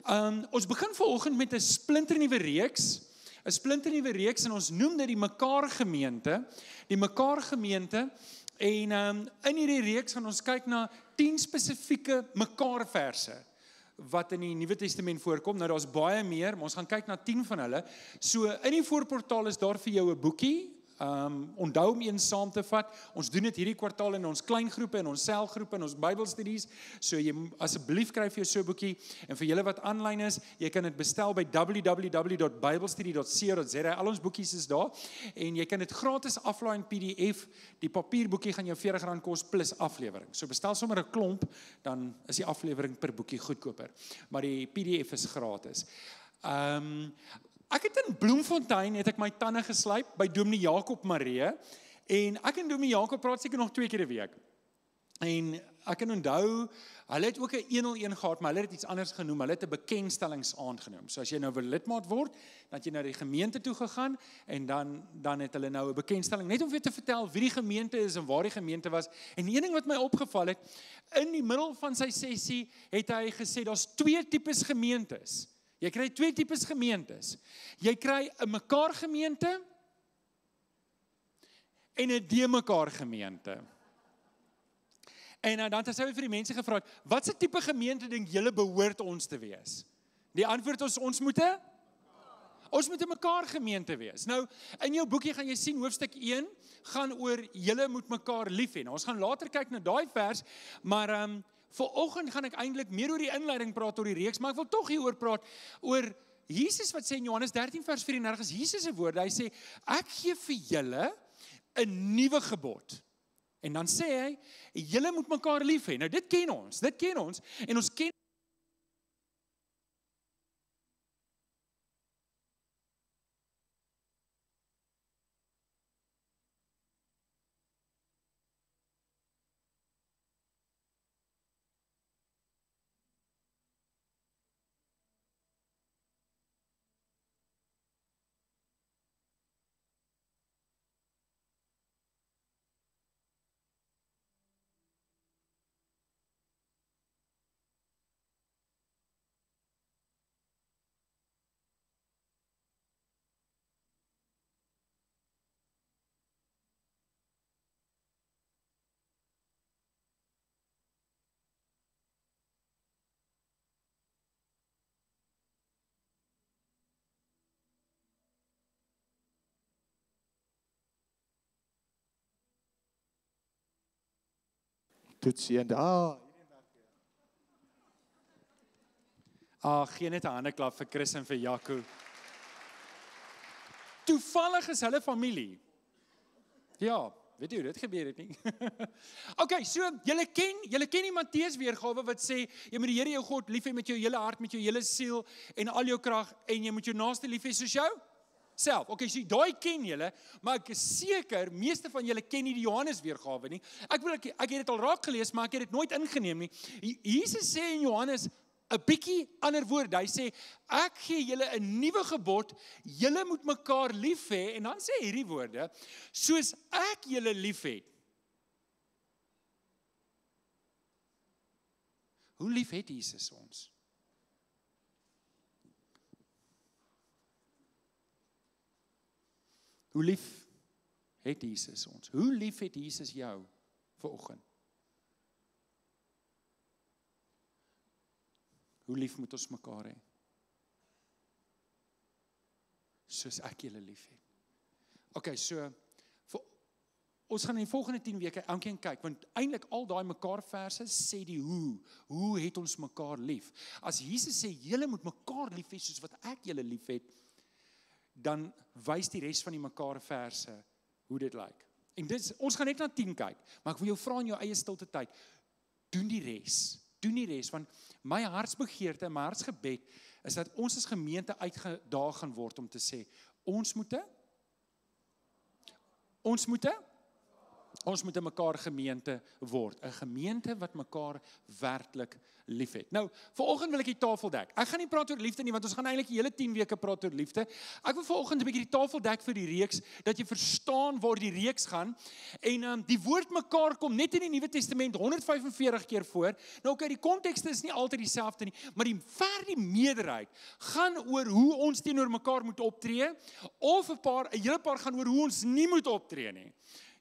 Ons begin vanoggend met 'n splinternuwe reeks. 'n Splinternuwe reeks en ons noem dit die Mekaar Gemeente. Die Mekaar Gemeente. En in hierdie reeks gaan ons kyk na 10 spesifieke mekaar verse wat in die Nuwe Testament voorkom. Nou daar's baie meer, maar ons gaan kyk na 10 van hulle. So in die voorportaal is daar vir jou 'n boekie. Onthou om een saam te vat. Ons doen dit hierdie kwartaal in ons kleingroepe, in ons selgroepe, in ons Bybelstudies. So jy asseblief kry vir jou so 'n boekie. En vir julle wat aanlyn is, jy kan dit bestel by www.biblestudy.co.za. Al ons boekies is daar en jy kan dit gratis aflaai in PDF. Die papierboekie gaan jou R40 kos plus aflewering. So bestel sommer 'n klomp, dan is die aflewering per boekie goedkoper. Maar die PDF is gratis. Ek het in Bloemfontein het ek my tande geslyp by Dominee Jakob Maree en ek en Dominee Jakob praat seker nog 2 keer 'n week. En ek kan onthou, hulle het ook 'n 101 gehad, maar hulle het iets anders genoem. Hulle het 'n bekendstellingsaand genoem. So as jy nou wil lidmaat word, dan het jy na die gemeente toe gegaan en dan het hulle nou 'n bekendstelling net om vir te vertel wie die gemeente is en waar die gemeente was. En een ding wat my opgeval het, in die middel van sy sessie het hy gesê daar's 2 tipes gemeentes. Jy kry 2 tipes gemeentes. Jy kry 'n mekaar gemeente en 'n de mekaar gemeente. En dan het hy vir die mense gevra, wat se tipe gemeente dink julle behoort ons te wees? Die antwoord is ons moet 'n mekaar gemeente wees. Nou, in jou boekie gaan jy sien hoofstuk 1 gaan oor julle moet mekaar lief hê. Nou, ons gaan later kyk na daai vers, maar vanoggend gaan ek eintlik meer oor die inleiding praat oor die reeks, maar ek wil tog hieroor praat oor Jesus wat sê in Johannes 13 vers 34 is Jesus se woorde. Hy sê ek gee vir julle 'n nuwe gebod. En dan sê hy julle moet mekaar lief hê. Nou dit ken ons en ons ken toetsie en gee net 'n handeklap vir Chris en vir Jaco. Toevallig is hulle familie. Ja, weet jy hoe dit gebeur het nie? Okay, so julle ken die Matteus weergawe wat sê jy moet die Here jou God lief hê met jou hele hart, met jou hele siel en al jou krag en jy moet jou naaste lief hê soos jou self. Okay, so daai ken julle, maar ek is seker meeste van julle ken nie die Johannes weergawe nie. Ek het dit al raak gelees, maar ek het dit nooit ingeneem nie. Jesus sê in Johannes 'n bietjie ander woorde. Hy sê ek gee julle 'n nuwe gebod, julle moet mekaar lief hê en dan sê hierdie woorde, soos ek julle liefhet. Hoe lief het Jesus ons? Hoe lief het Jesus ons? Hoe lief het Jesus jou vanoggend? Hoe lief moet ons mekaar hê? Soos ek julle lief het. Okay, so ons gaan in die volgende 10 weke elkeen kyk, want eintlik al daai mekaar verse sê die hoe het ons mekaar lief? As Jesus sê julle moet mekaar lief hê soos wat ek julle lief het, dan wys die res van die mekaar verse hoe dit lyk. En ons gaan net na 10 kyk, maar ek wil jou vra in jou eie stilte tyd, doen die res, want my hartsbegeerte en my hartsgebed is dat ons as gemeente uitgedaag gaan word om te sê, ons moet Ons moet 'n mekaar gemeente word, 'n gemeente wat mekaar werklik liefhet. Nou, vanoggend wil ek die tafel dek. Ek gaan nie praat oor liefde nie, want ons gaan eintlik die hele 10 weke praat oor liefde. Ek wil vanoggend 'n bietjie die tafel dek vir die reeks, dat jy verstaan waar die reeks gaan. En die woord mekaar kom net in die Nuwe Testament 145 keer voor. Nou okay, die kontekste is nie altyd dieselfde nie, maar die meerderheid gaan oor hoe ons teenoor mekaar moet optree, of 'n hele paar gaan oor hoe ons nie moet optree nie.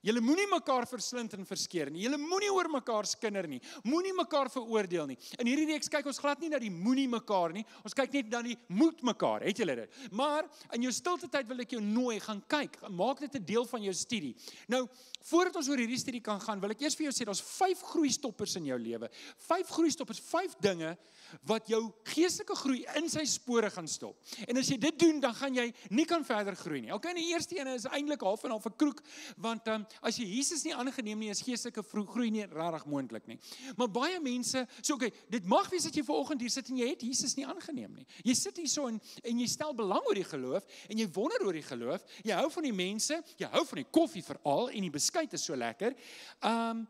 Julle moenie mekaar verslind en verskeer nie. Julle moenie oor mekaar skinder nie. Moenie mekaar veroordeel nie. In hierdie reeks kyk ons glad nie na die moenie mekaar nie. Ons kyk net na die moet mekaar. Het julle dit? Maar in jou stilte tyd wil ek jou nooi, gaan kyk. Maak dit 'n deel van jou studie. Nou, voordat ons oor hierdie studie kan gaan, wil ek eers vir jou sê, daar's 5 groeistoppers in jou lewe. 5 groeistoppers, 5 dinge wat jou geestelike groei in sy spore gaan stop. En as jy dit doen, dan gaan jy nie kan verder groei nie. Okay, die eerste ene is eintlik half en half 'n kroek, want as jy Jesus nie aangeneem nie, is geestelike groei nie regtig moontlik nie. Maar baie mense, so okay, dit mag wees dat jy vanoggend hier sit en jy het Jesus nie aangeneem nie. Jy sit hier so en jy stel belang oor die geloof en jy wonder oor die geloof. Jy hou van die mense, jy hou van die koffie veral en die beskuit is so lekker. En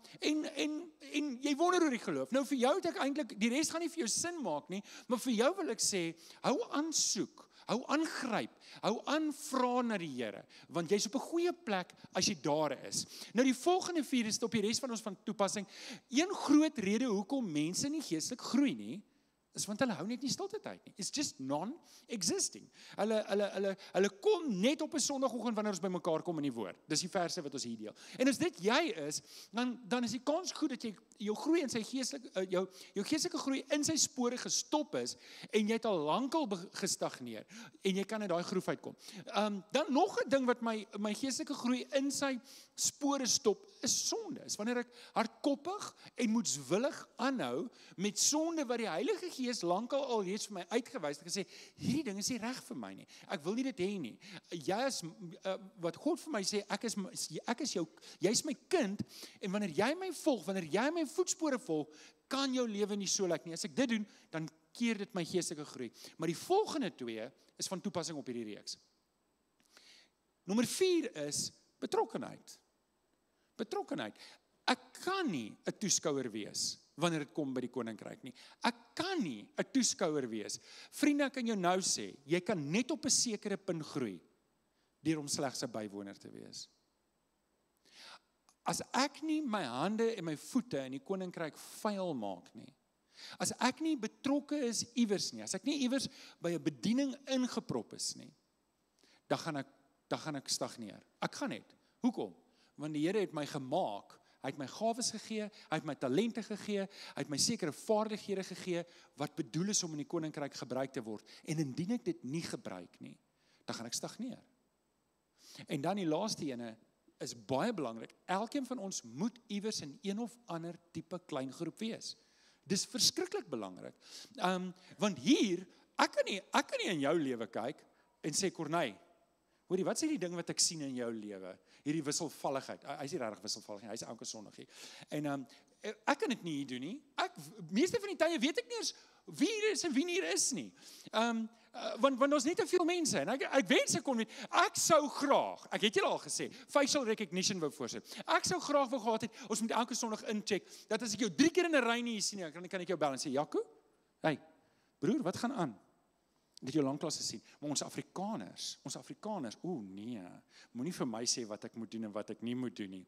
jy wonder oor die geloof. Nou vir jou het ek eintlik, die res gaan nie vir jou sin maak nie, maar vir jou wil ek sê, hou aan soek. Hou aangryp, hou aan vra na die Here, want jy's op 'n goeie plek as jy daar is. Nou die volgende 4 is op die res van ons van toepassing. Een groot rede hoekom mense nie geestelik groei nie, is want hulle hou net nie stilte tyd nie. It's just non-existing. Hulle kom net op 'n Sondagoggend wanneer ons by mekaar kom in die woord. Dis die verse wat ons hier deel. En as dit jy is, dan is die kans goed dat jy jou groei in sy geestelike jou geestelike groei in sy spore gestop is en jy het al lankal gestagneer en jy kan uit daai groef uitkom. Dan nog 'n ding wat my geestelike groei in sy spore stop is sonde. Is wanneer ek hardkoppig en moedswillig aanhou met sonde wat die Heilige Gees lankal al reeds vir my uitgewys het, gesê hierdie ding is nie reg vir my nie. Ek wil nie dit hê nie. Jy is wat God vir my sê, jy's my kind en wanneer jy my volg, wanneer jy my voetspore volg, kan jou lewe nie so lyk nie. As ek dit doen, dan keer dit my geestelike groei. Maar die volgende 2 is van toepassing op hierdie reeks. Nommer 4 is betrokkenheid. Betrokkenheid. Ek kan nie 'n toeskouer wees wanneer dit kom by die koninkryk nie. Ek kan nie 'n toeskouer wees. Vriende, ek kan jou nou sê, jy kan net op 'n sekere punt groei deur om slegs 'n bywoner te wees. As ek nie my hande en my voete in die koninkryk vuil maak nie, as ek nie betrokke is iewers nie, as ek nie iewers by 'n bediening ingeprop is nie, dan gaan ek stagneer. Ek gaan net. Hoekom? Want die Here het my gemaak, hy het my gawes gegee, hy het my talente gegee, hy het my sekere vaardighede gegee, wat bedoel is om in die koninkryk gebruik te word. En indien ek dit nie gebruik nie, dan gaan ek stagneer. En dan die laaste ene is baie belangrik. Elkeen van ons moet iewers in een of ander tipe klein groep wees. Dis verskriklik belangrik. Want hier, ek kan nie in jou lewe kyk en sê, Corneille, hoorie, wat is die ding wat ek sien in jou lewe? Hierdie wisselvalligheid. Hy is nie regtig wisselvallig nie, hy is elke Sondag hier. En ek kan dit nie hier doen nie. Meeste van die tye weet ek nie eens wie hier is en wie hier is nie. Want ons net te veel mense en ek wens ek kon weet. Ek sou graag, ek het julle al gesê, facial recognition wou voorsit. Ek sou graag wou gehad het, ons moet elke Sondag incheck, dat as ek jou 3 keer in 'n ry nie sien nie, dan kan ek jou bel en sê, Jaco, hey, broer, wat gaan aan? Dit jou lanklaas gesien, maar ons Afrikaners, nee, moenie vir my sê wat ek moet doen en wat ek nie moet doen nie.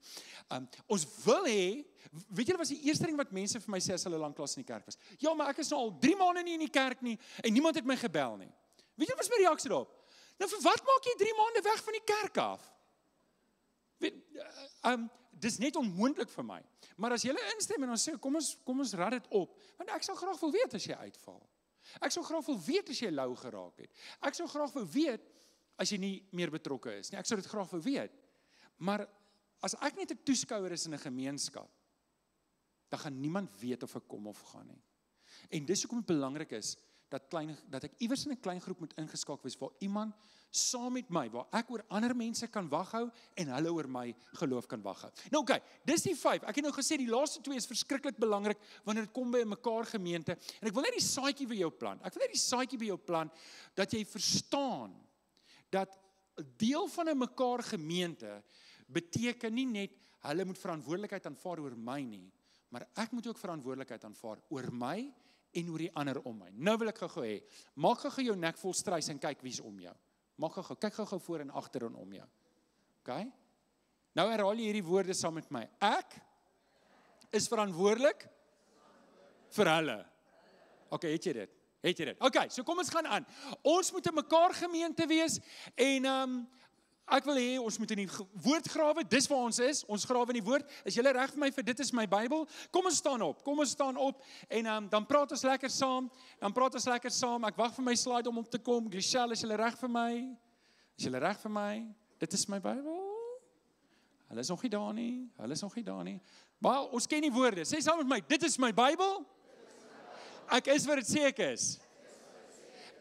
Ons wil hê, weet julle was die eerste ding wat mense vir my sê as hulle lanklaas in die kerk was? Ja, maar ek is nou al 3 maande nie in die kerk nie en niemand het my gebel nie. Weet julle wat my reaksie daarop? Nou vir wat maak jy 3 maande weg van die kerk af? Dis net onmoontlik vir my. Maar as julle instem en ons sê, kom ons rad dit op, want ek sal graag wil weet as jy uitval. Ek sou graag wil weet as jy lou geraak het. Ek sou graag wil weet as jy nie meer betrokke is nie. Ek sou dit graag wil weet. Maar as ek net 'n toeskouer is in 'n gemeenskap, dan gaan niemand weet of ek kom of gaan nie. En dis hoekom dit belangrik is dat ek iewers in 'n klein groep moet ingeskakel wees waar iemand saam met my, waar ek oor ander mense kan waghou en hulle oor my geloof kan waghou. Nou okay, dis die 5. Ek het nou gesê die laaste 2 is verskriklik belangrik wanneer dit kom by 'n mekaar gemeente. En ek wil net die saadjie by jou plant. Ek wil net die saadjie by jou plant dat jy verstaan dat deel van 'n mekaar gemeente beteken nie net hulle moet verantwoordelikheid aanvaar oor my nie, maar ek moet ook verantwoordelikheid aanvaar oor my en oor die ander om my. Nou wil ek gou hê, maak gou jou nek vol strys en kyk wie's om jou. Maak gou, kyk gou voor en agter en om jou. OK? Nou herhaal jy hierdie woorde saam met my. Ek is verantwoordelik vir hulle. OK, het jy dit? OK, so kom ons gaan aan. Ons moet 'n mekaar gemeente wees en ek wil hê ons moet in die woord grawe, dis waar ons is. Ons grawe in die woord. Is julle reg vir my vir dit is my Bybel? Kom ons staan op en dan praat ons lekker saam. Ek wag vir my slide om op te kom. Grichelle, is julle reg vir my? Dit is my Bybel. Hulle is nog nie daar nie. Maar ons ken die woorde. Sê saam met my, dit is my Bybel. Ek is wat dit sê ek is.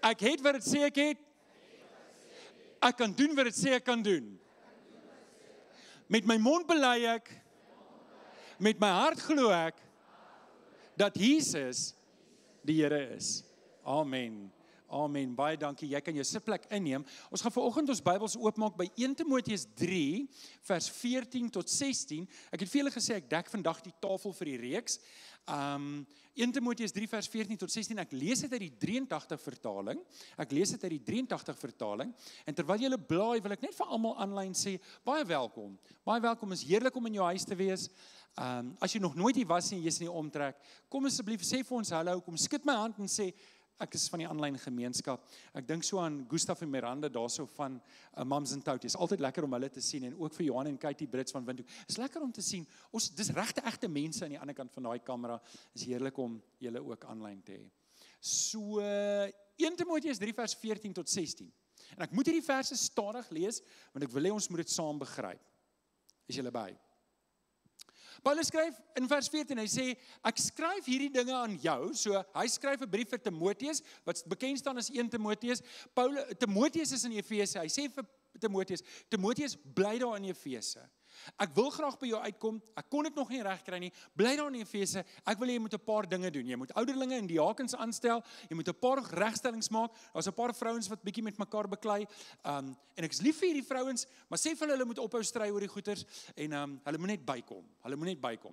Ek het wat dit sê ek het. Ek kan doen wat dit sê ek kan doen. Met my mond bely ek, met my hart glo ek, dat Jesus die Here is. Amen. Baie dankie. Jy kan jou sitplek inneem. Ons gaan vanoggend ons Bybels oopmaak by 1 Timoteus 3 vers 14 tot 16. Ek het vir julle gesê ek dek vandag die tafel vir die reeks. 1 Timoteus 3 vers 14 tot 16. Ek lees dit uit die 83 vertaling. En terwyl julle blaai, wil ek net vir almal aanlyn sê, baie welkom. Baie welkom, is heerlik om in jou huis te wees. As jy nog nooit hier was en jy's in die omtrek, kom asseblief sê vir ons hallo, kom skud my hand en sê ek is van die aanlyn gemeenskap. Ek dink so aan Gustaf en Miranda daarso van Mums and Tout. Dit is altyd lekker om hulle te sien en ook vir Johan en Katie Brits van Windhoek. Is lekker om te sien. Dis regte mense aan die ander kant van daai kamera. Is heerlik om julle ook aanlyn te hê. So 1 Timoteus 3 vers 14 tot 16. En ek moet hierdie verse stadig lees want ek wil hê ons moet dit saam begryp. Is julle by? Paulus skryf in vers 14, hy sê, ek skryf hierdie dinge aan jou, so hy skryf 'n brief vir Timoteus, wat bekend staan as 1 Timoteus. Timoteus is in Efese, hy sê vir Timoteus, bly daar in Efese. Ek wil graag by jou uitkom, ek kon dit nog nie reg kry nie, bly daar in Efese, ek wil hê jy moet 'n paar dinge doen, jy moet ouderlinge en diakens aanstel, jy moet 'n paar regstellings maak, daar's 'n paar vrouens wat bietjie met mekaar beklei, en ek is lief vir hierdie vrouens, maar sê vir hulle moet ophou stry oor die goeters, en hulle moet net bykom,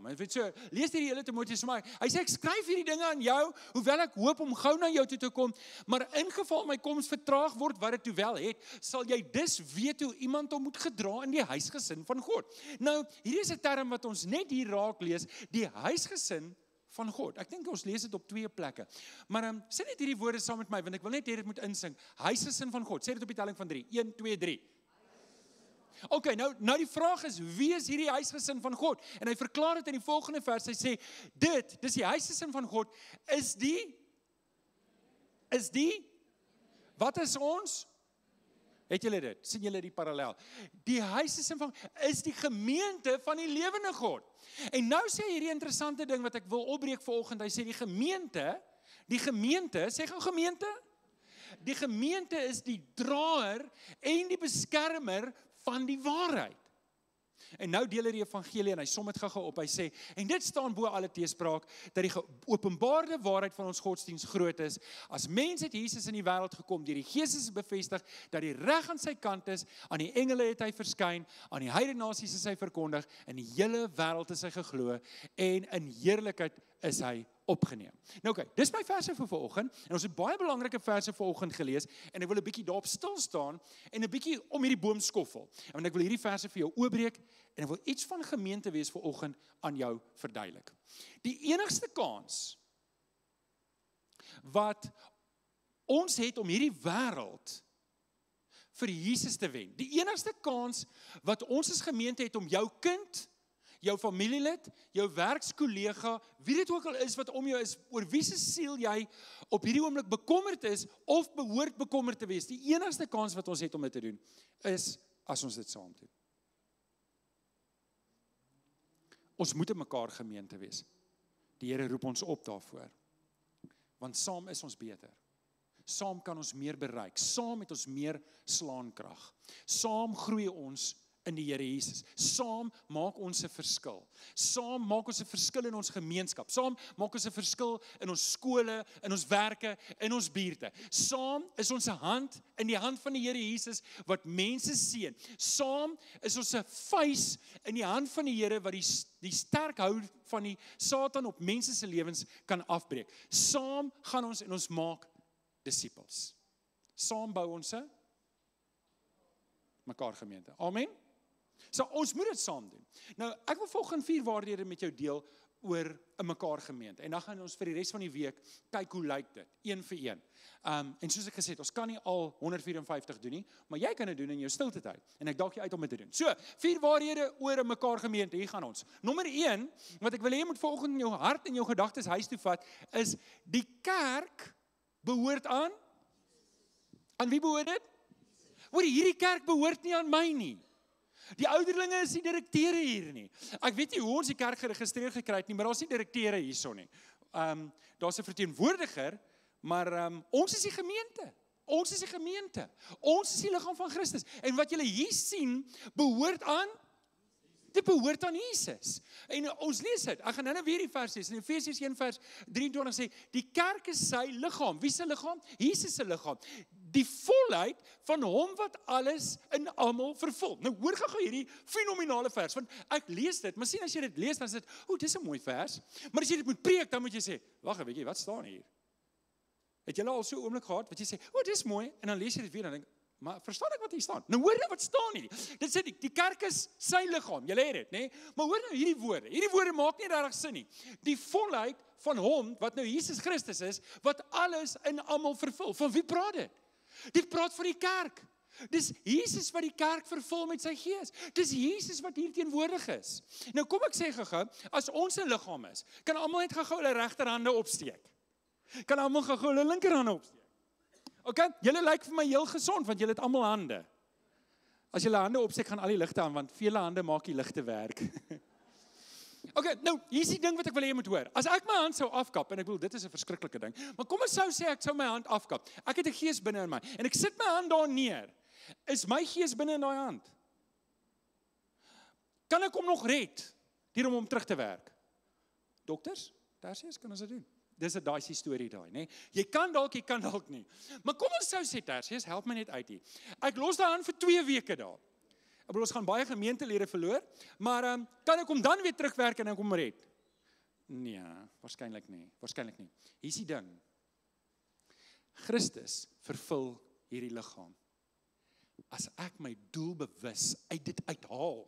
en weet so, lees hierdie hele Timoteus vir my, hy sê ek skryf hierdie dinge aan jou, hoewel ek hoop om gou na jou toe te kom, maar in geval my koms vertraag word, wat dit toe wel het, sal jy dus weet hoe iemand hom moet gedra in die huisgesin van God. Nou, hier is 'n term wat ons net hier raak lees, die huisgesin van God. Ek dink ons lees dit op 2 plekke. Maar sê net hierdie woorde saam met my, want ek wil net hê dit moet insink. Huisgesin van God. Sê dit op die telling van 3. 1, 2, 3. OK, nou die vraag is, wie is hierdie huisgesin van God? En hy verklaar dit in die volgende vers. Hy sê, dis die huisgesin van God, is die, wat is ons? Het julle dit? Sien julle die parallel? Die huisgesin van is die gemeente van die lewende God. En nou sê hierdie interessante ding wat ek wil opbreek vanoggend. Hy sê die gemeente, sê gou gemeente? Die gemeente is die draer en die beskermer van die waarheid. En nou deel hy die evangelie en hy som dit gou op. Hy sê, en dit staan bo alle teespraak, dat die geopenbaarde waarheid van ons godsdiens groot is. As mens het Jesus in die wêreld gekom, deur die Gees is bevestig, dat die reg aan sy kant is, aan die engele het hy verskyn, aan die heidene nasies is hy verkondig, in die hele wêreld is hy geglo, en in heerlikheid is hy opgeneem. Nou oké, dis my verse vir vanoggend, en ons het baie belangrike verse vanoggend gelees, en ek wil 'n bietjie daarop stil staan, en 'n bietjie om hierdie boom skoffel, en ek wil hierdie verse vir jou oopbreek, en ek wil iets van gemeente wees vanoggend aan jou verduidelik. Die enigste kans wat ons het om hierdie wêreld vir Jesus te wen, die enigste kans wat ons as gemeente het om jou kind, jou familielid, jou werkskollega, wie dit ook al is wat om jou is, oor wie se siel jy op hierdie oomblik bekommerd is, of behoort bekommerd te wees, die enigste kans wat ons het om dit te doen, is as ons dit saam doen. Ons moet in mekaar gemeente wees. Die Here roep ons op daarvoor. Want saam is ons beter. Saam kan ons meer bereik. Saam het ons meer slaankrag. Saam groei ons in die Here Jesus. Saam maak ons 'n verskil. Saam maak ons 'n verskil in ons gemeenskap. Saam maak ons 'n verskil in ons skole, in ons werke, in ons buurte. Saam is ons 'n hand in die hand van die Here Jesus wat mense seën. Saam is ons 'n vuis in die hand van die Here wat die sterk hou van die Satan op mense se lewens kan afbreek. Saam gaan ons en ons maak disippels. Saam bou ons 'n mekaar gemeente. Amen. So ons moet dit saam doen. Nou, ek wil volgende 4 waarhede met jou deel oor 'n mekaar gemeente. En dan gaan ons vir die res van die week kyk hoe lyk dit, een vir een. En soos ek gesê het, ons kan nie al 154 doen nie, maar jy kan dit doen in jou stilte tyd. En ek daag jou uit om dit te doen. So, 4 waarhede oor 'n mekaar gemeente. Hier gaan ons. Nommer 1, wat ek wil hê jy moet vanoggend in jou hart en jou gedagtes huis toe vat, is die kerk behoort aan wie behoort dit? Hoor, hierdie kerk behoort nie aan my nie. Die ouderlinge is die direkteure hier nie. Ek weet nie hoe ons die kerk geregistreer gekry het nie, maar daar's nie direkteure hierso nie. Daar's 'n verteenwoordiger, maar ons is die gemeente. Ons is die gemeente. Ons is die liggaam van Christus. En wat julle hier sien, behoort aan dit behoort aan Jesus. En ons lees dit. Ek gaan nou weer die vers lees. In Efesiërs 1 vers 23 sê, die kerk is sy liggaam. Wie se liggaam? Jesus se liggaam. Die volheid van hom wat alles in almal vervul. Nou hoor gou hierdie fenominale vers, want ek lees dit, maar sien as jy dit lees, dan is dit, dis 'n mooi vers. Maar as jy dit moet preek, dan moet jy sê, wag, weet jy, wat staan hier? Het jy al so 'n oomblik gehad, wat jy sê, dis mooi, en dan lees jy dit weer, en dan denk, maar verstaan ek wat hier staan? Nou hoor jy wat staan hier. Dit sê die kerk is sy liggaam. Julle het dit, nê? Maar hoor nou hierdie woorde. Hierdie woorde maak nie regtig sin nie. Die volheid van hom wat nou Jesus Christus is, wat alles in almal vervul. Van wie praat dit? Dit praat van die kerk. Dis Jesus wat die kerk vervul met sy gees. Dis Jesus wat hier teenwoordig is. Nou kom ek sê gou-gou, as ons 'n liggaam is, kan almal net gou-gou hulle regterhande opsteek. Kan almal gou-gou hulle linkerhande opsteek. Okay, julle lyk vir my heel gesond, want julle het almal hande. As julle hande opsteek, gaan al die ligte aan, want vele hande maak die ligte werk. Okay, nou, hier is die ding wat ek wil hê jy moet hoor. As ek my hand sou afkap, en ek bedoel, dit is 'n verskriklike ding, maar kom ons sou sê, ek sou my hand afkap. Ek het 'n gees binne in my, en ek sit my hand daar neer. Is my gees binne in daai hand? Kan ek hom nog red, deur om hom terug te werk? Dokters, Tersius, kan ons dit doen? Dis 'n daai storie daai, nê? Jy kan dalk nie. Maar kom ons sou sê, Tersius, help my net uit hier. Ek los daai hand vir 2 weke daar. Ek bedoel, ons gaan baie gemeentelede verloor, maar kan ek hom dan weer terugwerk en ek hom red? Nee, waarskynlik nie. Hier is die ding. Christus vervul hierdie liggaam. As ek my doelbewus uit dit uithaal,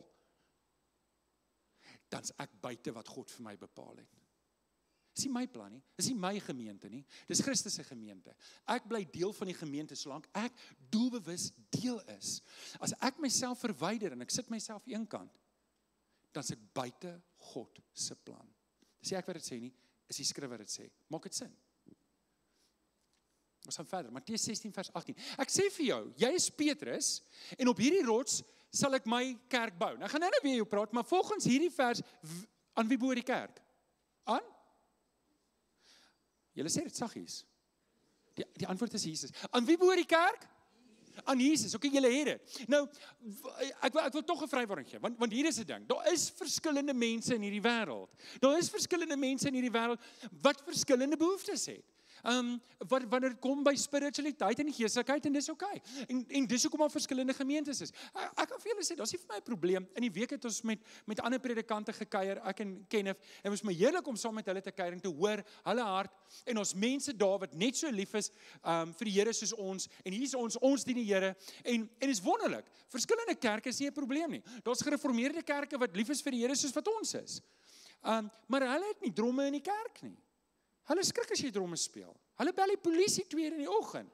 dan's ek buite wat God vir my bepaal het. Dis nie my plan nie, dis nie my gemeente nie, dis Christus se gemeente. Ek bly deel van die gemeente solank ek doelbewus deel is. As ek myself verwyder en ek sit myself eenkant, dan's ek buite God se plan. Dis nie ek wat dit sê nie, is die skrif wat dit sê. Maak dit sin? Ons gaan verder, Matteus 16 vers 18. Ek sê vir jou, jy is Petrus, en op hierdie rots sal ek my kerk bou. Nou gaan nou weer jou praat, maar volgens hierdie vers, aan wie behoort die kerk? Aan? Julle sê dit saggies. Die antwoord is Jesus. Aan wie behoort die kerk? Aan Jesus. Okay, julle het dit. Nou, ek wil tog 'n vrywaring gee, want hier is 'n ding. Daar is verskillende mense in hierdie wêreld. Daar is verskillende mense in hierdie wêreld wat verskillende behoeftes het. Wanneer dit kom by spiritualiteit en geestelikheid, en dis okay. En dis hoekom daar verskillende gemeentes is. Ek kan vir julle sê, daar's nie vir my 'n probleem. In die week het ons met ander predikante gekuier, ek en Kenneth, en was my heerlik om saam met hulle te kuier en te hoor hulle hart, en ons mense daar wat net so lief is vir die Here soos ons, en hier is ons dien die Here, en is wonderlik. Verskillende kerke is nie 'n probleem nie. Daar's gereformeerde kerke wat lief is vir die Here soos wat ons is. Maar hulle het nie dromme in die kerk nie. Hulle skrik as jy dromme speel. Hulle bel die polisie 2 in die oggend.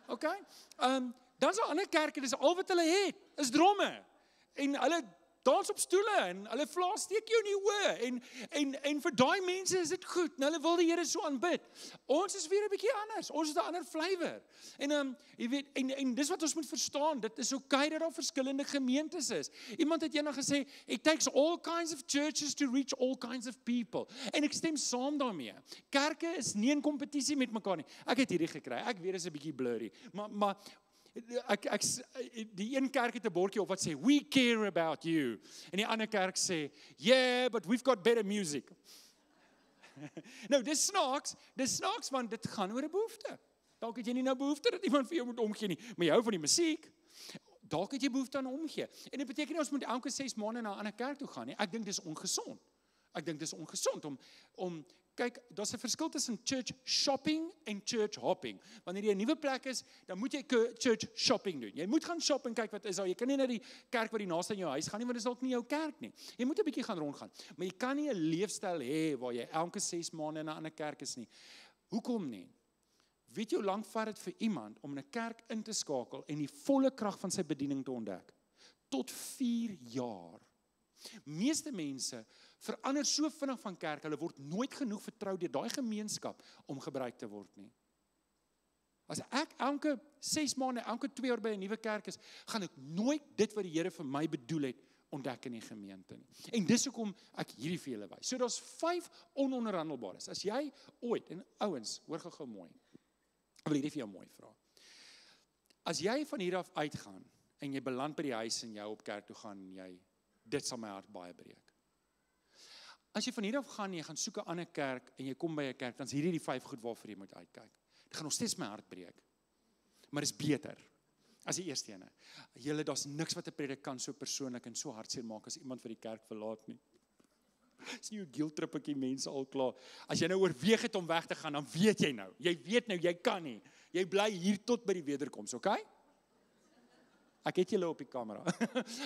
Okay? Dan is daar ander kerke, dis al wat hulle het, is dromme. En hulle dans op stoele en hulle vla steek jou in die oë. En vir daai mense is dit goed. En hulle wil die Here so aanbid. Ons is weer 'n bietjie anders. Ons is 'n ander flavour. En jy weet, en dis wat ons moet verstaan. Dit is okay dat daar verskillende gemeentes is. Iemand het eendag gesê, it takes all kinds of churches to reach all kinds of people. En ek stem saam daarmee. Kerke is nie in kompetisie met mekaar nie. Ek het hierdie gekry. Ek weet dit is 'n bietjie blurry, maar Die een kerk het 'n bordjie op wat sê, we care about you. En die ander kerk sê, yeah, but we've got better music. Nou, dis snaaks, want dit gaan oor 'n behoefte. Dalk het jy nie nou behoefte dat iemand vir jou moet omgee nie, maar jy hou van die musiek. Dalk het jy behoefte aan omgee. En dit beteken nie ons moet elke 6 maande na 'n ander kerk toe gaan nie. Ek dink dis ongesond. Om kyk, daar's 'n verskil tussen church shopping en church hopping. Wanneer jy 'n nuwe plek is, dan moet jy church shopping doen. Jy moet gaan shop en kyk wat is daar. Jy kan nie na die kerk wat die naaste aan jou huis gaan nie, want dit is dalk nie jou kerk nie. Jy moet 'n bietjie gaan rondgaan. Maar jy kan nie 'n leefstyl hê waar jy elke 6 maande na 'n ander kerk is nie. Hoekom nie? Weet jy hoe lank vat dit vir iemand om in 'n kerk in te skakel en die volle krag van sy bediening te ontdek? Tot 4 jaar. Meeste mense verander so vinnig van kerk, hulle word nooit genoeg vertrou deur daai gemeenskap om gebruik te word nie. As ek elke 6 maande, elke 2 jaar by 'n nuwe kerk is, gaan ek nooit dit wat die Here vir my bedoel het ontdek in die gemeente nie. En dis hoekom ek hierdie vir julle wys. So daar's 5 ononderhandelbares. As jy ooit, en ouens, hoor gou mooi. Ek wil hierdie vir jou mooi vra. As jy van hier af uitgaan en jy beland by die huis en jy op kerk toe gaan en dit sal my hart baie breek. As jy van hier af gaan en jy gaan soek 'n ander kerk en jy kom by 'n kerk, dan is hierdie die 5 goed waarvoor jy moet uitkyk. Dit gaan nog steeds my hart breek. Maar dis beter as die eerste ene. Julle, daar's niks wat 'n predikant so persoonlik en so hartseer maak as iemand vir die kerk verlaat nie. Dis nie 'n guilt-trippekie mense al klaar. As jy nou oorweeg het om weg te gaan, dan weet jy nou. Jy weet nou, jy kan nie. Jy bly hier tot by die wederkoms, okay? Ek het julle op die kamera.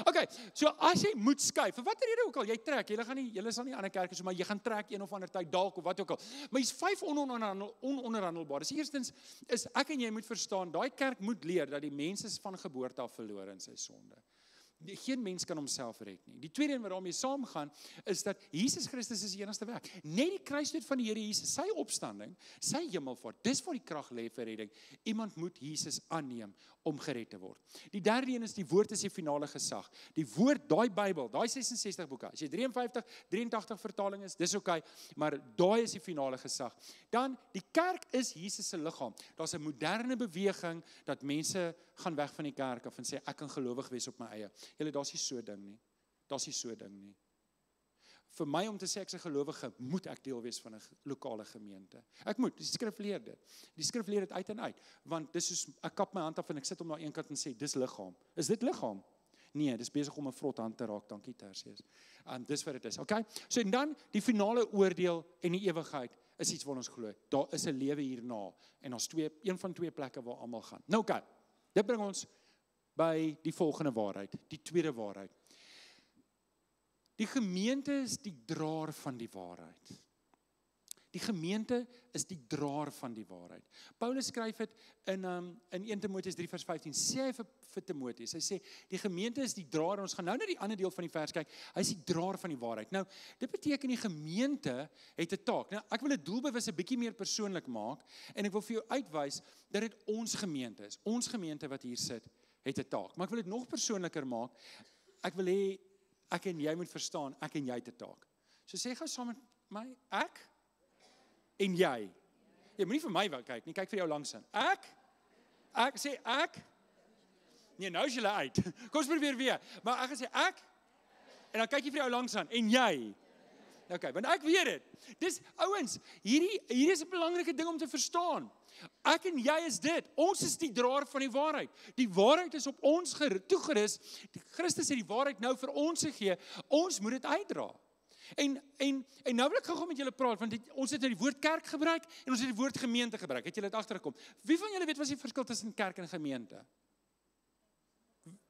Okay, so as jy moet skuif, vir watter rede ook al, jy trek, julle sal nie ander kerke so, maar jy gaan trek een of ander tyd dalk of wat ook al. Maar hier's 5 ononderhandelbares. Eerstens is ek en jy moet verstaan, daai kerk moet leer dat die mens is van geboorte af verlore in sy sonde. Geen mens kan homself red nie. Die tweede een wat daarmee saamgaan, is dat Jesus Christus is die enigste weg. Net die kruisdood van die Here Jesus, sy opstanding, sy hemelvaart, dis waar die krag lê vir redding. Iemand moet Jesus aanneem om gered te word. Die derde een is, die woord is die finale gesag. Die woord, daai Bybel, daai 66 boeke, as jy 53, 83 vertaling is, dis okay, maar daai is die finale gesag. Dan, die kerk is Jesus se liggaam. Daar's 'n moderne beweging, dat mense gaan weg van die kerk af en sê, ek kan gelowig wees op my eie. Julle, daar's nie so 'n ding nie. Vir my om te sê ek's 'n gelowige, moet ek deel wees van 'n lokale gemeente. Ek moet, die skrif leer dit. Die skrif leer dit uit en uit, want dis soos, ek kap my hand af en ek sit hom na een kant en sê, dis liggaam. Is dit liggaam? Nee, dis besig om 'n vrot hand te raak, dankie Tersius. Dis wat dit is, okay? So en dan, die finale oordeel en die ewigheid, is iets wat ons glo. Daar is 'n lewe hierna, en ons een van 2 plekke waar almal gaan. Nou okay, dit bring ons by die volgende waarheid, die tweede waarheid. Die gemeente is die draer van die waarheid. Die gemeente is die draer van die waarheid. Paulus skryf dit in 1 Timoteus 3 vers 15, sê hy vir Timoteus, hy sê, die gemeente is die draer, en ons gaan nou na die ander deel van die vers kyk, hy is die draer van die waarheid. Nou, dit beteken die gemeente het 'n taak. Nou, ek wil dit doelbewus 'n bietjie meer persoonlik maak, en ek wil vir jou uitwys, dat dit ons gemeente is, ons gemeente wat hier sit, het 'n taak. Maar ek wil dit nog persoonliker maak, ek wil hê, ek en jy moet verstaan, ek en jy het 'n taak. So sê gou saam met my, ek en jy. Jy moenie vir my wil kyk nie, kyk vir jou langs aan. Ek sê ek. Nee, nou is julle uit. Kom ons probeer weer. Maar ek gaan sê ek, en dan kyk jy vir jou langs aan, en jy. Okay, want ek weet dit. Dis, ouens, hierdie is 'n belangrike ding om te verstaan. Ek en jy is dit. Ons is die draer van die waarheid. Die waarheid is op ons toegerus. Christus het die waarheid nou vir ons gegee. Ons moet dit uitdra. En nou wil ek gou met julle praat, want ons het nou die woord kerk gebruik en ons het die woord gemeente gebruik. Het julle dit agtergekom? Wie van julle weet wat is die verskil tussen kerk en gemeente?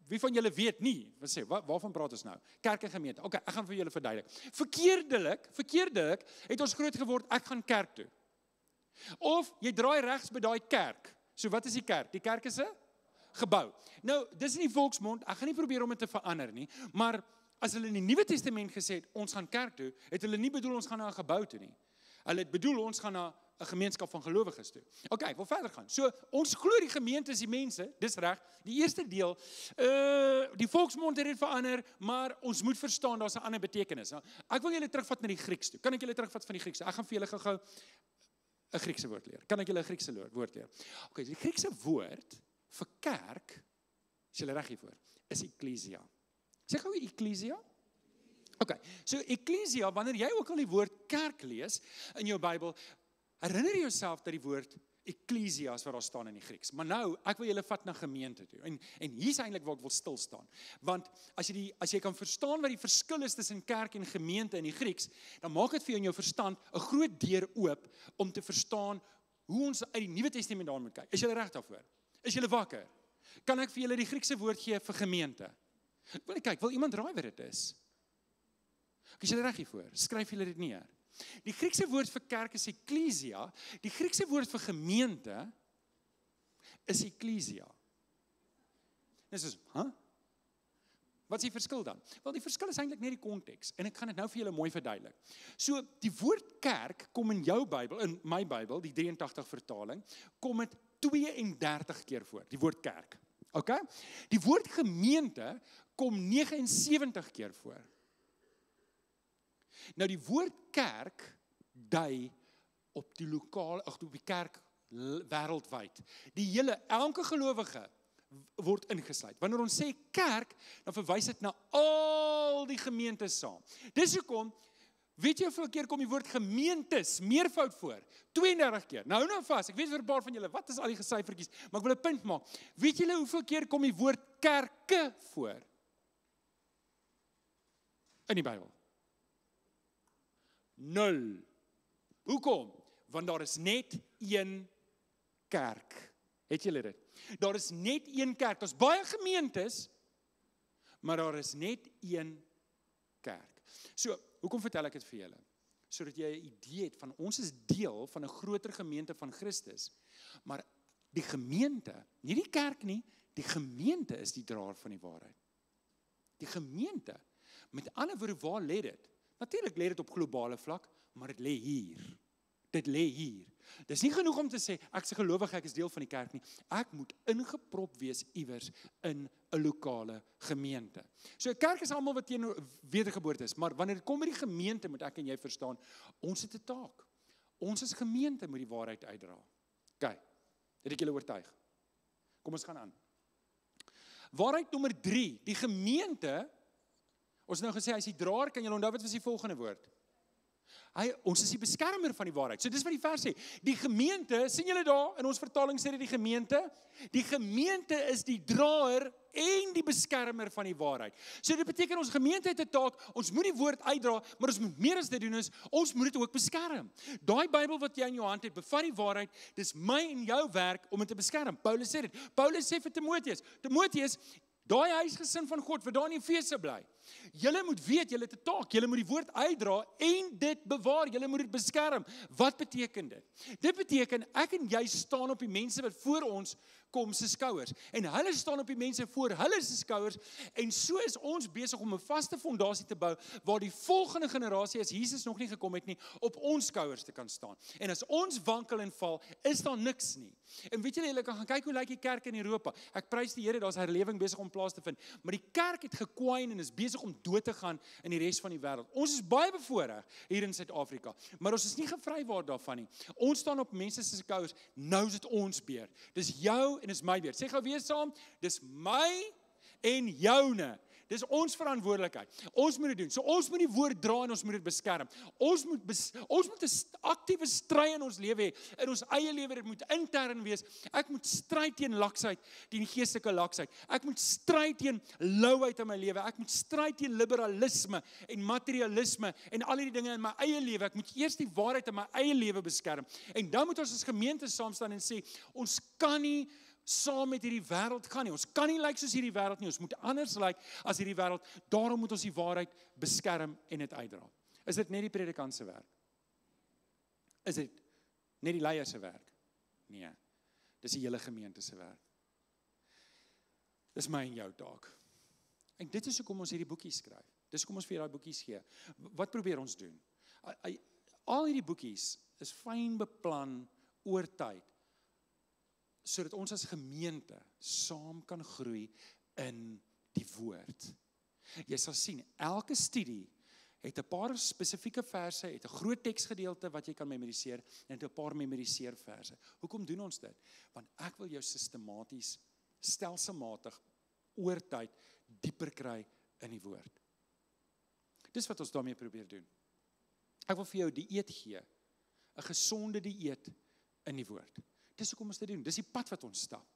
Wie van julle weet nie? Wat sê, waarvan praat ons nou? Kerk en gemeente. Okay, ek gaan vir julle verduidelik. Verkeerdelik het ons groot geword, ek gaan kerk toe. Of jy draai regs by daai kerk. So wat is die kerk? Die kerk is 'n gebou. Nou, dis in die volksmond, ek gaan nie probeer om dit te verander nie, maar as hulle in die Nuwe Testament gesê het, ons gaan kerk toe, het hulle nie bedoel ons gaan na 'n gebou toe nie. Hulle het bedoel ons gaan na 'n gemeenskap van gelowiges toe. Okay, ek wil verder gaan. So, ons glo die gemeente is die mense, dis reg. Die eerste deel, die volksmond het dit verander, maar ons moet verstaan, daar's 'n ander betekenis. Nou, ek wil julle terugvat na die Grieks toe. Kan ek julle terugvat van die Grieks? Ek gaan vir julle gou 'n Griekse woord leer. Kan ek julle 'n Griekse woord leer? Okay, die Griekse woord vir kerk, is julle reg hiervoor, is eklesia. Sê gou eklesia? OK, so eklesia, wanneer jy ook al die woord kerk lees in jou Bybel, herinner jouself dat die woord eklesia is wat daar staan in die Grieks. Maar nou, ek wil julle vat na gemeente toe. En hier is eintlik waar ek wil stil staan. Want as jy kan verstaan wat die verskil is tussen kerk en gemeente in die Grieks, dan maak dit vir jou in jou verstand 'n groot deur oop om te verstaan hoe ons uit die Nuwe Testament daaraan moet kyk. Is julle reg daarvoor? Is julle wakker? Kan ek vir julle die Griekse woord gee vir gemeente? Wil ek kyk, wil iemand raai wat dit is? Is julle reg hiervoor? Skryf julle dit neer. Die Griekse woord vir kerk is eklesia, die Griekse woord vir gemeente is eklesia. Dis is, Wat is die verskil dan? Wel, die verskil is eintlik net die konteks, en ek gaan dit nou vir julle mooi verduidelik. So, die woord kerk kom in jou Bybel, in my Bybel, die 83 vertaling, kom dit 32 keer voor, die woord kerk. OK? Die woord gemeente kom 79 keer voor. Nou die woord kerk dui op die op die kerk wêreldwyd. Elke gelowige word ingesluit. Wanneer ons sê kerk, dan verwys dit na al die gemeentes saam. Dis hoekom, weet jy hoeveel keer kom die woord gemeentes, meervoud voor? 32 keer. Nou vas, ek weet vir 'n paar van julle, wat is al die gesyfertjies, maar ek wil 'n punt maak. Weet julle hoeveel keer kom die woord kerke voor? In die Bybel? 0. Hoekom? Want daar is net een kerk. Het julle dit? Daar is net een kerk. Daar's baie gemeentes, maar daar is net een kerk. So, hoekom vertel ek dit vir julle? Sodat jy 'n idee het van ons is deel van 'n groter gemeente van Christus, maar die gemeente, nie die kerk nie, die gemeente is die draer van die waarheid. Die gemeente, met ander woorde, waar lê dit? Natuurlik lê dit op globale vlak, maar dit lê hier. Dit lê hier. Dis nie genoeg om te sê, ek is 'n gelowige, ek is deel van die kerk nie. Ek moet ingeprop wees iewers in 'n lokale gemeente. So 'n kerk is almal wat teen wedergeboorte is, maar wanneer dit kom by die gemeente, moet ek en jy verstaan, ons het 'n taak. Ons as gemeente moet die waarheid uitdra. OK, het ek julle oortuig? Kom ons gaan aan. Waarheid nommer 3, die gemeente, ons het nou gesê, hy is die draer, kan julle onthou wat was die volgende woord? Ons is die beskermer van die waarheid. So dis wat die vers sê. Die gemeente, sien julle daar, in ons vertaling sê dit die gemeente is die draer en die beskermer van die waarheid. So dit beteken ons gemeente het 'n taak, ons moet die woord uitdra, maar ons moet meer as dit doen is, ons moet dit ook beskerm. Daai Bybel wat jy in jou hand het, bevat die waarheid, dis my en jou werk om dit te beskerm. Paulus sê dit. Paulus sê vir Timoteus, daai huisgesin van God, wat daar in Efese bly. Julle moet weet, julle het 'n taak, julle moet die woord uitdra en dit bewaar, julle moet dit beskerm. Wat beteken dit? Dit beteken, ek en jy staan op die mense wat voor ons kom se skouers. En hulle staan op die mense voor hulle se skouers. En so is ons besig om 'n vaste fondasie te bou, waar die volgende generasie, as Jesus nog nie gekom het nie, op ons skouers te kan staan. En as ons wankel en val, is daar niks nie. En weet julle kan gaan kyk hoe lyk die kerk in Europa. Ek prys die Here, daar's herlewing besig om plaas te vind. Maar die kerk het gekwyn en is besig om dood te gaan in die res van die wêreld. Ons is baie bevoordeel hier in Suid-Afrika, maar ons is nie gevrywaar daarvan nie. Ons staan op mense se skouers, nou is dit ons beurt. Dis jou en dis my beurt. Sê gou weer saam, dis my en joune. Dis ons verantwoordelikheid. Ons moet dit doen. So ons moet die woord dra en ons moet dit beskerm. Ons moet 'n aktiewe stryd in ons lewe hê, in ons eie lewe. Dit moet intern wees. Ek moet stryd teen laksheid, teen geestelike laksheid. Ek moet stryd teen louheid in my lewe. Ek moet stryd teen liberalisme en materialisme en al hierdie dinge in my eie lewe. Ek moet eers die waarheid in my eie lewe beskerm. En dan moet ons as gemeente saam staan en sê, ons kan nie saam met hierdie wêreld gaan nie. Ons kan nie lyk soos hierdie wêreld nie. Ons moet anders lyk as hierdie wêreld. Daarom moet ons die waarheid beskerm en dit uitdra. Is dit net die predikant se werk? Is dit net die leier se werk? Nee. Dis die hele gemeente se werk. Dis my en jou taak. En dit is hoekom ons hierdie boekies skryf. Dis hoekom ons vir daai boekies gee. Wat probeer ons doen? Al hierdie boekies is fyn beplan oor tyd, sodat ons as gemeente saam kan groei in die woord. Jy sal sien, elke studie het 'n paar spesifieke verse, het 'n groot teksgedeelte wat jy kan memoriseer en 'n paar memoriseer verse. Hoekom doen ons dit? Want ek wil jou sistematies stelselmatig oor tyd dieper kry in die woord. Dis wat ons daarmee probeer doen. Ek wil vir jou dieet gee, 'n gesonde dieet in die woord. Dis hoekom ons dit doen, dis die pad wat ons stap.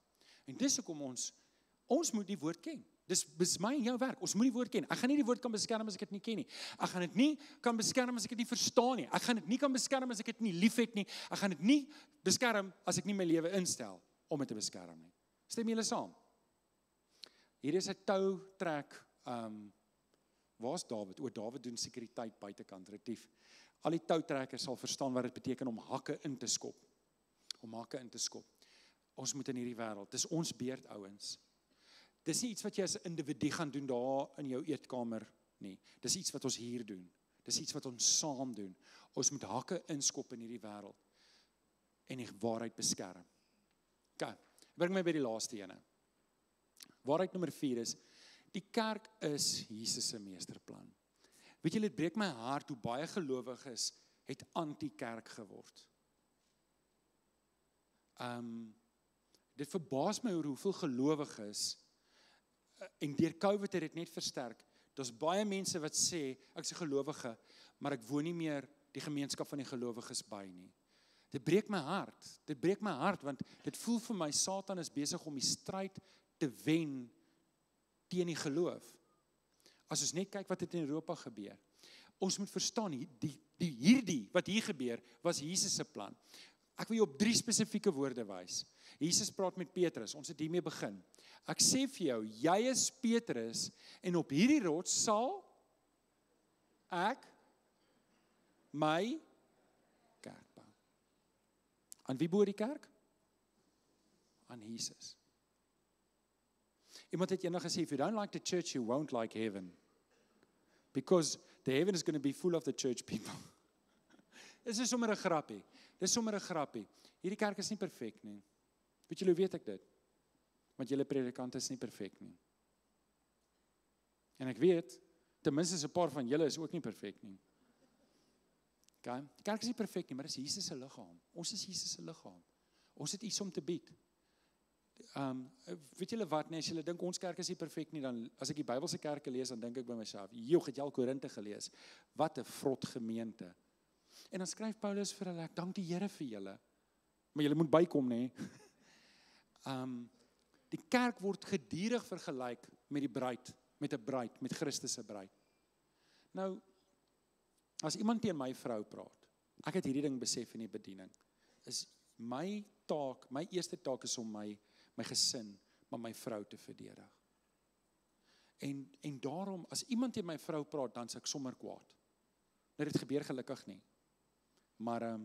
En dis hoekom ons moet die woord ken. Dis my en jou werk, ons moet die woord ken. Ek gaan nie die woord kan beskerm as ek dit nie ken nie. Ek gaan dit nie kan beskerm as ek dit nie verstaan nie. Ek gaan dit nie kan beskerm as ek dit nie liefhet nie. Ek gaan dit nie beskerm as ek nie my lewe instel om dit te beskerm nie. Stem julle saam? Hier is 'n toutrek, waar's Dawid? Dawid doen sekuriteit buitekant, retief. Al die toutrekkers sal verstaan wat dit beteken om hakke in te skop. Om hakke in te skop. Ons moet in hierdie wêreld, dis ons beurt ouens. Dis nie iets wat jy as 'n individu gaan doen daar in jou eetkamer nie. Dis iets wat ons hier doen. Dis iets wat ons saam doen. Ons moet hakke inskop in hierdie wêreld en die waarheid beskerm. OK, bring my by die laaste ene. Waarheid nommer 4 is, die kerk is Jesus se meesterplan. Weet julle, dit breek my hart hoe baie gelowiges het anti-kerk geword. Dit verbaas my oor hoeveel gelowiges, en deur COVID het dit net versterk, daar's baie mense wat sê, ek is 'n gelowige, maar ek woon nie meer die gemeenskap van die gelowiges by nie. Dit breek my hart, want dit voel vir my, Satan is besig om die stryd te wen teen die geloof. As ons net kyk wat het in Europa gebeur. Ons moet verstaan, hierdie wat hier gebeur, was Jesus se plan. Ek wil jou op 3 spesifieke woorde wys. Jesus praat met Petrus, ons het hiermee begin. Ek sê vir jou, jy is Petrus, en op hierdie rots sal ek my kerk bou. Aan wie behoort die kerk? Aan Jesus. Iemand het eendag gesê, if you don't like the church, you won't like heaven. Because the heaven is going to be full of the church people. Dis is sommer 'n grappie. Hierdie kerk is nie perfek nie. Weet julle hoe weet ek dit? Want julle predikante is nie perfek nie. En ek weet, ten minste 'n paar van julle is ook nie perfek nie. Okay? Die kerk is nie perfek nie, maar dis Jesus se liggaam. Ons is Jesus se liggaam. Ons het iets om te bied. Weet julle wat, as julle dink ons kerk is nie perfek nie, dan as ek die Bybelse kerke lees, dan dink ek by myself, joh, het jy al Korinte gelees? Wat 'n vrot gemeente. En dan skryf Paulus vir hulle, ek dank die Here vir julle. Maar julle moet bykom, nê? Die kerk word gedurig vergelyk met die bruid, met Christus se bruid. Nou, as iemand teen my vrou praat, ek het hierdie ding besef in die bediening, is my eerste taak is om my gesin, maar my vrou te verdedig. En daarom, as iemand teen my vrou praat, dan is ek sommer kwaad. Nou, dit gebeur gelukkig nie. Maar,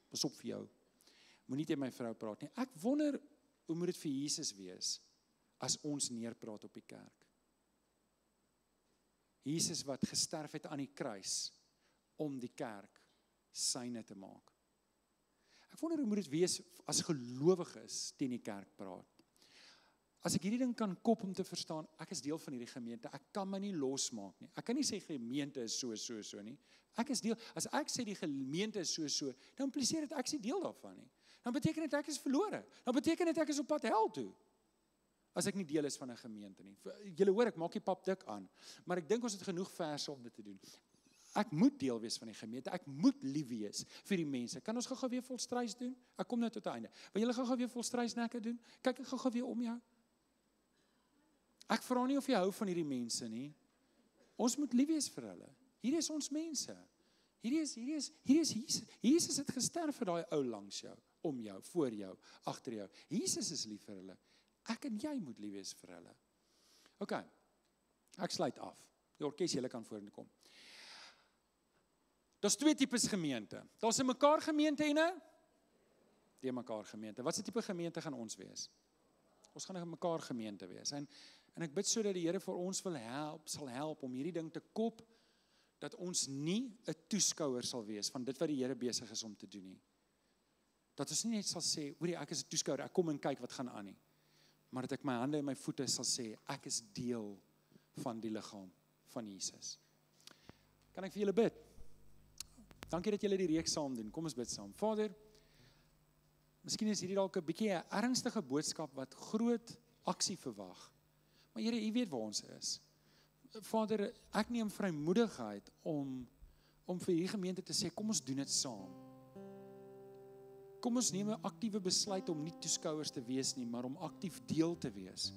pas op vir jou, moenie teen my vrou praat nie. Ek wonder, hoe moet dit vir Jesus wees, as ons neerpraat op die kerk? Jesus wat gesterf het aan die kruis, om die kerk syne te maak. Ek wonder hoe moet dit wees, as gelowiges teen die kerk praat. As ek hierdie ding kan kop om te verstaan, ek is deel van hierdie gemeente, ek kan my nie losmaak nie. Ek kan nie sê gemeente is so nie. Ek is deel, as ek sê die gemeente is so, dan impliseer dit ek is nie deel daarvan nie. Dan beteken dit ek is verlore. Dan beteken dit ek is op pad hel toe. As ek nie deel is van 'n gemeente nie. Julle hoor, ek maak die pap dik aan, maar ek dink ons het genoeg verse om dit te doen. Ek moet deel wees van die gemeente, ek moet lief wees vir die mense. Kan ons gou-gou weer volstruis doen? Ek kom nou tot die einde. Wil julle gou-gou weer volstruisnekke doen? Kyk ek gou-gou weer om jou. Ek vra nie of jy hou van hierdie mense nie. Ons moet lief wees vir hulle. Hier is ons mense. Hier is Jesus. Jesus het gesterf vir daai ou langs jou, om jou, voor jou, agter jou. Jesus is lief vir hulle. Ek en jy moet lief wees vir hulle. OK. Ek sluit af. Die orkes julle kan vorentoe kom. Daar's 2 tipes gemeente. Daar's 'n mekaar gemeente en 'n die mekaar gemeente. Wat se tipe gemeente gaan ons wees? Ons gaan 'n mekaar gemeente wees. En ek bid sodat die Here vir ons sal help om hierdie ding te kop, dat ons nie 'n toeskouer sal wees van dit wat die Here besig is om te doen nie. Dat ons nie net sal sê, hoorie, ek is 'n toeskouer, ek kom en kyk wat gaan aan nie. Maar dat ek my hande en my voete sal sê, ek is deel van die liggaam van Jesus. Kan ek vir julle bid? Dankie dat julle die reeks saam doen. Kom ons bid saam. Vader, Miskien is hierdie dalk 'n bietjie 'n ernstige boodskap wat groot aksie verwag. Maar Here, U weet waar ons is. Vader, ek neem vrymoedigheid om vir hierdie gemeente te sê, kom ons doen dit saam. Kom ons neem 'n aktiewe besluit om nie toeskouers te wees nie, maar om aktief deel te wees.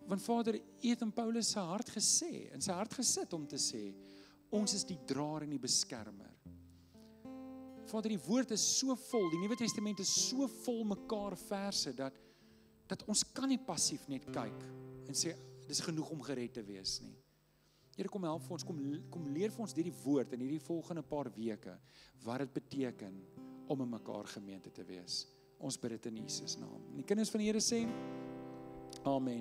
Want Vader, U het in Paulus se hart gesê, in sy hart gesit om te sê, ons is die draer en die beskermer. Vader, die woord is so vol, die Nuwe Testament is so vol mekaar verse, dat ons kan nie passief net kyk en sê, dis genoeg om gered te wees nie. Here, kom help vir ons, kom leer vir ons hierdie woord in hierdie volgende paar weke, wat dit beteken om in mekaar gemeente te wees. Ons bid dit in Jesus naam. En die kinders van die Here sê, Amen.